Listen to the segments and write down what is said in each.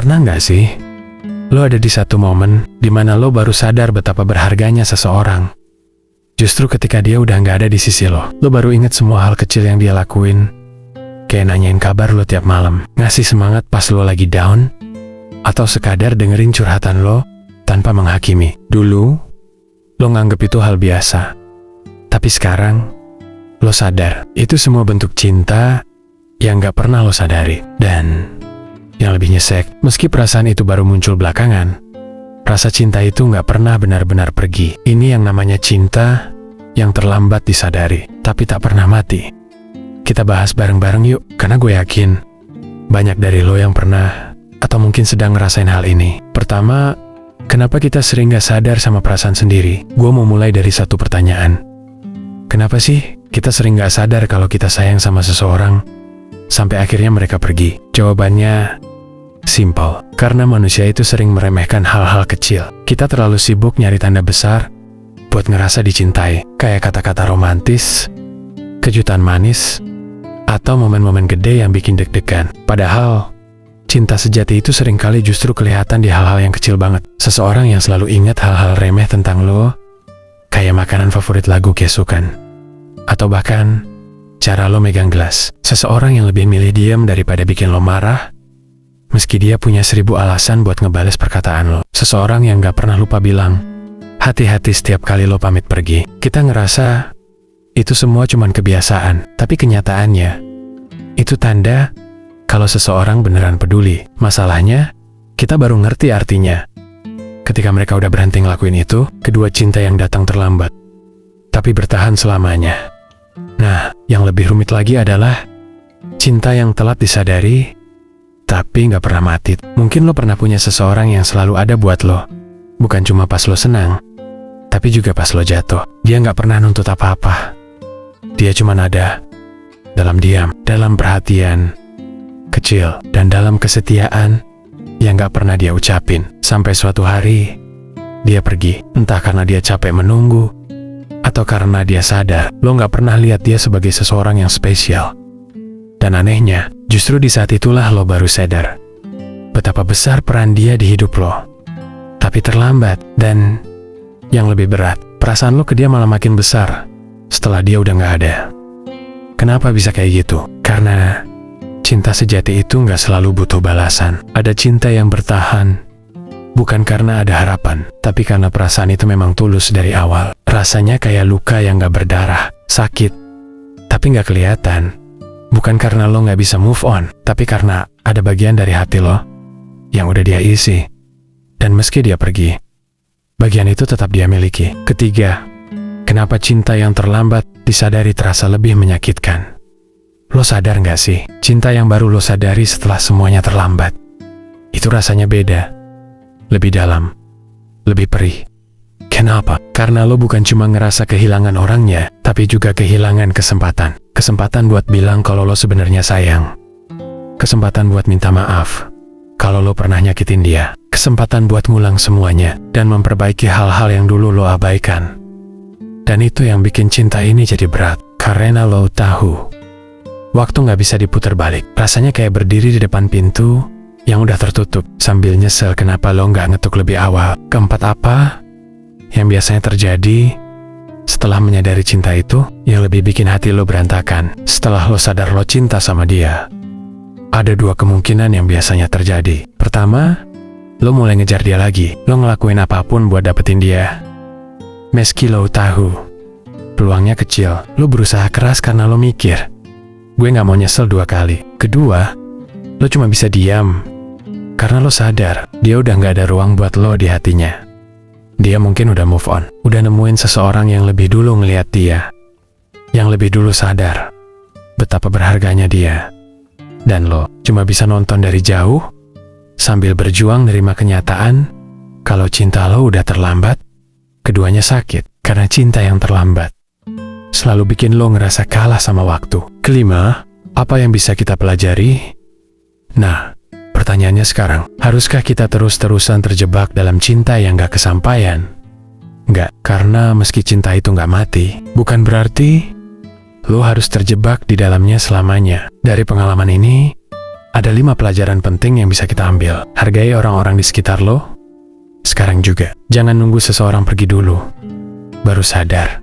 Pernah nggak sih, lo ada di satu momen di mana lo baru sadar betapa berharganya seseorang. Justru ketika dia udah nggak ada di sisi lo baru inget semua hal kecil yang dia lakuin. Kayak nanyain kabar lo tiap malam, ngasih semangat pas lo lagi down, atau sekadar dengerin curhatan lo tanpa menghakimi. Dulu, lo nganggep itu hal biasa. Tapi sekarang, lo sadar, itu semua bentuk cinta yang gak pernah lo sadari. Dan yang lebih nyesek, meski perasaan itu baru muncul belakangan, rasa cinta itu gak pernah benar-benar pergi. Ini yang namanya cinta yang terlambat disadari, tapi tak pernah mati. Kita bahas bareng-bareng yuk, karena gue yakin banyak dari lo yang pernah atau mungkin sedang ngerasain hal ini. Pertama, kenapa kita sering gak sadar sama perasaan sendiri? Gue mau mulai dari satu pertanyaan. Kenapa sih kita sering gak sadar kalau kita sayang sama seseorang sampai akhirnya mereka pergi? Jawabannya simpel, karena manusia itu sering meremehkan hal-hal kecil. Kita terlalu sibuk nyari tanda besar buat ngerasa dicintai, kayak kata-kata romantis, kejutan manis, atau momen-momen gede yang bikin deg-degan. Padahal cinta sejati itu seringkali justru kelihatan di hal-hal yang kecil banget. Seseorang yang selalu ingat hal-hal remeh tentang lo, kayak makanan favorit lagu kesukaan, atau bahkan cara lo megang gelas. Seseorang yang lebih milih diam daripada bikin lo marah, meski dia punya 1000 alasan buat ngebales perkataan lo. Seseorang yang gak pernah lupa bilang hati-hati setiap kali lo pamit pergi. Kita ngerasa itu semua cuman kebiasaan, tapi kenyataannya itu tanda kalau seseorang beneran peduli. Masalahnya, kita baru ngerti artinya ketika mereka udah berhenti ngelakuin itu. Kedua, cinta yang datang terlambat tapi bertahan selamanya. Nah, yang lebih rumit lagi adalah cinta yang telat disadari tapi gak pernah mati. Mungkin lo pernah punya seseorang yang selalu ada buat lo, bukan cuma pas lo senang, tapi juga pas lo jatuh. Dia gak pernah nuntut apa-apa. Dia cuma ada dalam diam, dalam perhatian kecil, dan dalam kesetiaan yang gak pernah dia ucapin. Sampai suatu hari dia pergi, entah karena dia capek menunggu atau karena dia sadar lo gak pernah lihat dia sebagai seseorang yang spesial. Dan anehnya, justru di saat itulah lo baru sadar betapa besar peran dia di hidup lo. Tapi terlambat, dan yang lebih berat, perasaan lo ke dia malah makin besar setelah dia udah gak ada. Kenapa bisa kayak gitu? Karena cinta sejati itu gak selalu butuh balasan. Ada cinta yang bertahan bukan karena ada harapan, tapi karena perasaan itu memang tulus dari awal. Rasanya kayak luka yang gak berdarah, sakit tapi gak kelihatan. Bukan karena lo gak bisa move on, tapi karena ada bagian dari hati lo yang udah dia isi. Dan meski dia pergi, bagian itu tetap dia miliki. Ketiga, kenapa cinta yang terlambat disadari terasa lebih menyakitkan? Lo sadar gak sih, cinta yang baru lo sadari setelah semuanya terlambat, itu rasanya beda, lebih dalam, lebih perih. Kenapa? Karena lo bukan cuma ngerasa kehilangan orangnya, tapi juga kehilangan kesempatan. Kesempatan buat bilang kalau lo sebenarnya sayang. Kesempatan buat minta maaf kalau lo pernah nyakitin dia. Kesempatan buat ngulang semuanya dan memperbaiki hal-hal yang dulu lo abaikan. Dan itu yang bikin cinta ini jadi berat, karena lo tahu waktu gak bisa diputar balik. Rasanya kayak berdiri di depan pintu yang udah tertutup sambil nyesel kenapa lo gak ngetuk lebih awal. Keempat, apa yang biasanya terjadi setelah menyadari cinta itu yang lebih bikin hati lo berantakan? Setelah lo sadar lo cinta sama dia, ada dua kemungkinan yang biasanya terjadi. Pertama, lo mulai ngejar dia lagi. Lo ngelakuin apapun buat dapetin dia, meski lo tahu peluangnya kecil. Lo berusaha keras karena lo mikir, gue gak mau nyesel 2 kali. Kedua, lo cuma bisa diam karena lo sadar dia udah gak ada ruang buat lo di hatinya. Dia mungkin udah move on, udah nemuin seseorang yang lebih dulu ngeliat dia, yang lebih dulu sadar betapa berharganya dia. Dan lo cuma bisa nonton dari jauh sambil berjuang nerima kenyataan kalau cinta lo udah terlambat. Keduanya sakit, karena cinta yang terlambat selalu bikin lo ngerasa kalah sama waktu. Kelima, apa yang bisa kita pelajari? Nah, pertanyaannya sekarang, haruskah kita terus-terusan terjebak dalam cinta yang gak kesampaian? Enggak, karena meski cinta itu gak mati, bukan berarti lo harus terjebak di dalamnya selamanya. Dari pengalaman ini, Ada 5 pelajaran penting yang bisa kita ambil. Hargai orang-orang di sekitar lo. Sekarang juga, jangan nunggu seseorang pergi dulu baru sadar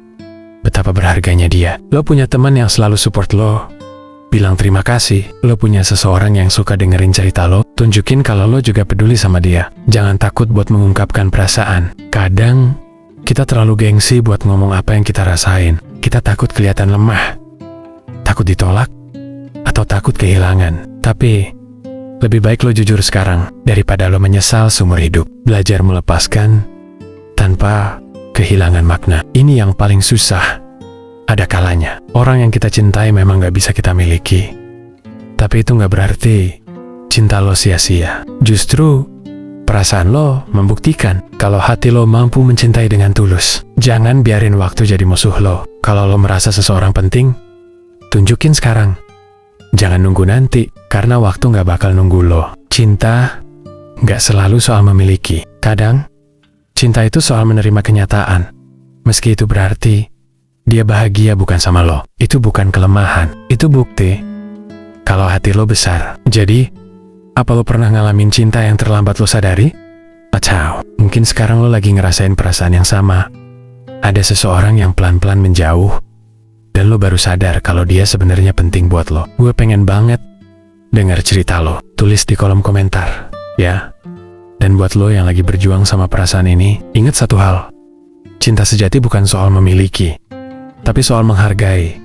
betapa berharganya dia. Lo punya teman yang selalu support lo, bilang terima kasih. Lo punya seseorang yang suka dengerin cerita lo, tunjukin kalau lo juga peduli sama dia. Jangan takut buat mengungkapkan perasaan. Kadang kita terlalu gengsi buat ngomong apa yang kita rasain. Kita takut kelihatan lemah, takut ditolak, atau takut kehilangan. Tapi lebih baik lo jujur sekarang daripada lo menyesal seumur hidup. Belajar melepaskan tanpa kehilangan makna. Ini yang paling susah. Ada kalanya orang yang kita cintai memang gak bisa kita miliki, tapi itu gak berarti cinta lo sia-sia. Justru perasaan lo membuktikan kalau hati lo mampu mencintai dengan tulus. Jangan biarin waktu jadi musuh lo. Kalau lo merasa seseorang penting, tunjukin sekarang. Jangan nunggu nanti, karena waktu gak bakal nunggu lo. Cinta gak selalu soal memiliki. Kadang cinta itu soal menerima kenyataan. Meski itu berarti dia bahagia bukan sama lo. Itu bukan kelemahan. Itu bukti kalau hati lo besar. Jadi, apa lo pernah ngalamin cinta yang terlambat lo sadari? Atau mungkin sekarang lo lagi ngerasain perasaan yang sama. Ada seseorang yang pelan-pelan menjauh, dan lo baru sadar kalau dia sebenarnya penting buat lo. Gue pengen banget dengar cerita lo. Tulis di kolom komentar, ya. Dan buat lo yang lagi berjuang sama perasaan ini, ingat satu hal. Cinta sejati bukan soal memiliki, tapi soal menghargai.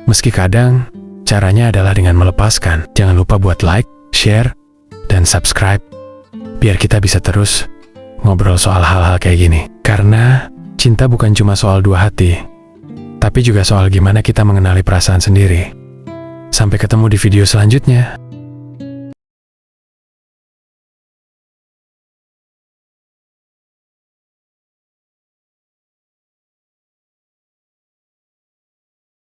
Meski kadang, caranya adalah dengan melepaskan. Jangan lupa buat like, share, dan subscribe, biar kita bisa terus ngobrol soal hal-hal kayak gini. Karena cinta bukan cuma soal dua hati, tapi juga soal gimana kita mengenali perasaan sendiri. Sampai ketemu di video selanjutnya.